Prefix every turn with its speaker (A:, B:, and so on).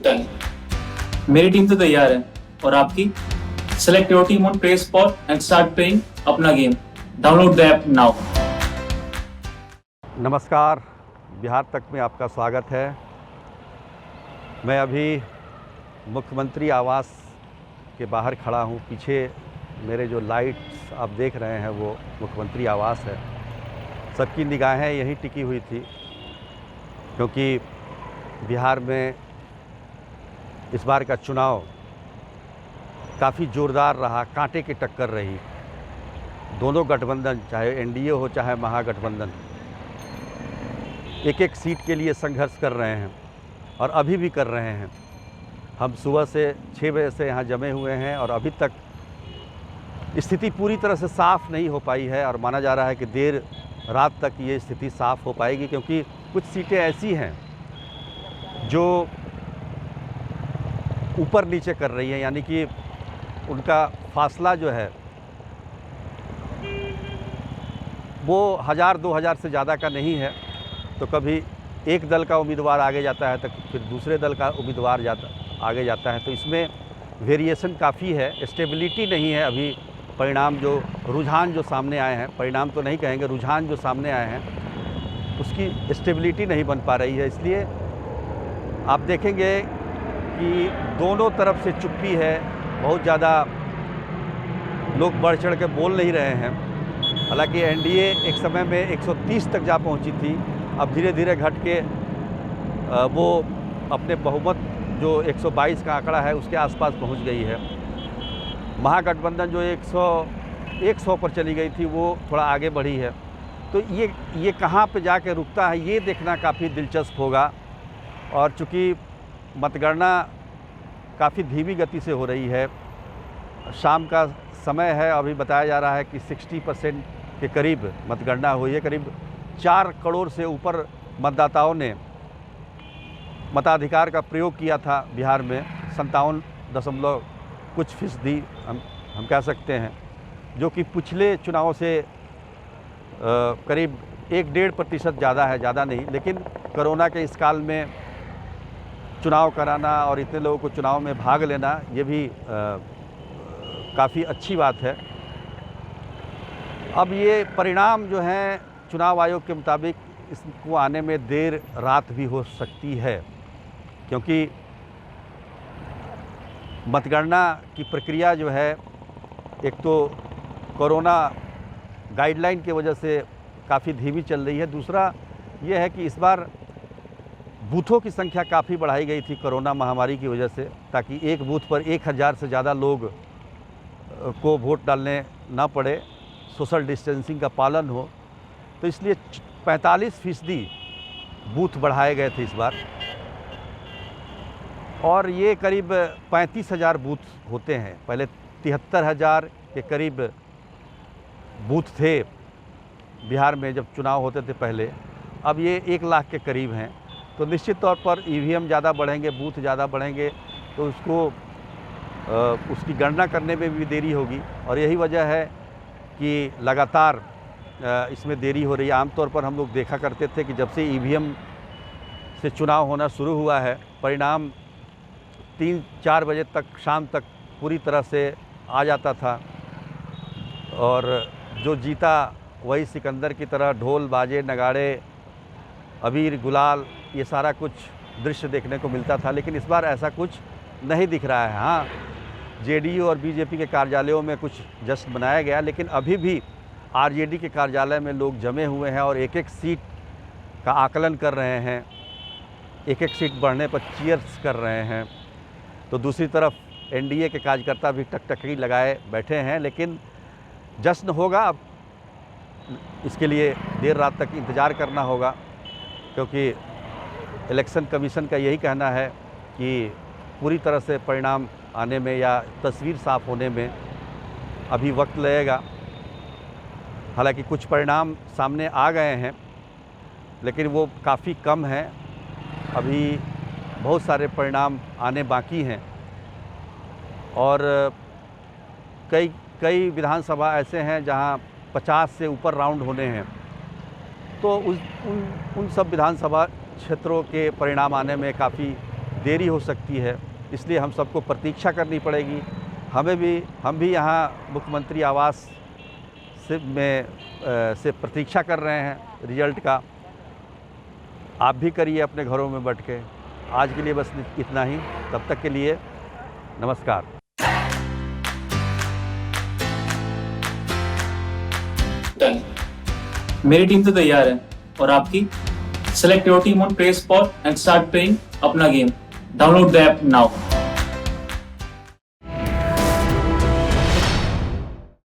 A: Done. मेरी team तो तैयार है और आपकी? Select your team on Play Spot and start playing अपना गेम। Download the app now.
B: नमस्कार, बिहार तक में आपका स्वागत है। मैं अभी मुख्यमंत्री आवास के बाहर खड़ा हूँ। पीछे मेरे जो लाइट्स आप देख रहे हैं वो मुख्यमंत्री आवास है। सबकी निगाहें यहीं टिकी हुई थी क्योंकि बिहार में इस बार का चुनाव काफ़ी ज़ोरदार रहा, कांटे की टक्कर रही। दोनों गठबंधन, चाहे एनडीए हो चाहे महागठबंधन, एक एक सीट के लिए संघर्ष कर रहे हैं और अभी भी कर रहे हैं। हम सुबह से 6 बजे से यहाँ जमे हुए हैं और अभी तक स्थिति पूरी तरह से साफ़ नहीं हो पाई है और माना जा रहा है कि देर रात तक ये स्थिति साफ़ हो पाएगी, क्योंकि कुछ सीटें ऐसी हैं जो ऊपर नीचे कर रही हैं, यानी कि उनका फासला जो है वो 1000-2000 से ज़्यादा का नहीं है। तो कभी एक दल का उम्मीदवार आगे जाता है तो फिर दूसरे दल का उम्मीदवार आगे जाता है, तो इसमें वेरिएशन काफ़ी है। स्टेबिलिटी नहीं है अभी। परिणाम जो रुझान जो सामने आए हैं, परिणाम तो नहीं कहेंगे, रुझान जो सामने आए हैं उसकी स्टेबिलिटी नहीं बन पा रही है। इसलिए आप देखेंगे कि दोनों तरफ से चुप्पी है। बहुत ज़्यादा लोग बढ़ चढ़ के बोल नहीं रहे हैं। हालांकि एनडीए एक समय में 130 तक जा पहुंची थी, अब धीरे धीरे घट के वो अपने बहुमत जो 122 का आंकड़ा है उसके आसपास पहुंच गई है। महागठबंधन जो 100 पर चली गई थी वो थोड़ा आगे बढ़ी है। तो ये कहाँ पे जाके रुकता है ये देखना काफ़ी दिलचस्प होगा। और चूँकि मतगणना काफ़ी धीमी गति से हो रही है, शाम का समय है, अभी बताया जा रहा है कि 60% के करीब मतगणना हुई है। करीब 4 करोड़ से ऊपर मतदाताओं ने मताधिकार का प्रयोग किया था बिहार में। 57 कुछ फीसदी हम कह सकते हैं, जो कि पिछले चुनावों से करीब 1-1.5% ज़्यादा है, ज़्यादा नहीं। लेकिन कोरोना के इस काल में चुनाव कराना और इतने लोगों को चुनाव में भाग लेना ये भी काफ़ी अच्छी बात है। अब ये परिणाम जो हैं चुनाव आयोग के मुताबिक इसको आने में देर रात भी हो सकती है, क्योंकि मतगणना की प्रक्रिया जो है एक तो कोरोना गाइडलाइन की वजह से काफ़ी धीमी चल रही है। दूसरा ये है कि इस बार बूथों की संख्या काफ़ी बढ़ाई गई थी कोरोना महामारी की वजह से, ताकि एक बूथ पर 1000 से ज़्यादा लोग को वोट डालने ना पड़े, सोशल डिस्टेंसिंग का पालन हो। तो इसलिए 45% बूथ बढ़ाए गए थे इस बार, और ये करीब 35,000 बूथ होते हैं। पहले 73,000 के करीब बूथ थे बिहार में जब चुनाव होते थे पहले, अब ये 1 लाख के करीब हैं। तो निश्चित तौर पर ईवीएम ज़्यादा बढ़ेंगे, बूथ ज़्यादा बढ़ेंगे, तो उसकी गणना करने में भी देरी होगी। और यही वजह है कि लगातार इसमें देरी हो रही है। आमतौर पर हम लोग देखा करते थे कि जब से ईवीएम से चुनाव होना शुरू हुआ है, परिणाम 3-4 बजे तक, शाम तक पूरी तरह से आ जाता था, और जो जीता वही सिकंदर की तरह ढोल बाजे नगाड़े अबीर गुलाल ये सारा कुछ दृश्य देखने को मिलता था। लेकिन इस बार ऐसा कुछ नहीं दिख रहा है। हाँ, जेडीयू और बीजेपी के कार्यालयों में कुछ जश्न मनाया गया, लेकिन अभी भी आरजेडी के कार्यालय में लोग जमे हुए हैं और एक एक सीट का आकलन कर रहे हैं, एक एक सीट बढ़ने पर चीयर्स कर रहे हैं। तो दूसरी तरफ एनडीए के कार्यकर्ता भी टकटकी लगाए बैठे हैं, लेकिन जश्न होगा। अब इसके लिए देर रात तक इंतज़ार करना होगा, क्योंकि इलेक्शन कमीशन का यही कहना है कि पूरी तरह से परिणाम आने में या तस्वीर साफ़ होने में अभी वक्त लगेगा। हालांकि कुछ परिणाम सामने आ गए हैं, लेकिन वो काफ़ी कम हैं। अभी बहुत सारे परिणाम आने बाकी हैं, और कई विधानसभा ऐसे हैं जहां 50 से ऊपर राउंड होने हैं। तो उन सब विधानसभा क्षेत्रों के परिणाम आने में काफ़ी देरी हो सकती है, इसलिए हम सबको प्रतीक्षा करनी पड़ेगी। हम भी यहाँ मुख्यमंत्री आवास से प्रतीक्षा कर रहे हैं रिजल्ट का। आप भी करिए अपने घरों में बैठ के। आज के लिए बस इतना ही, तब तक के लिए नमस्कार।
A: डन। मेरी टीम तो तैयार है और आपकी? Select your team on Play Spot and start playing अपना गेम। Download the app now.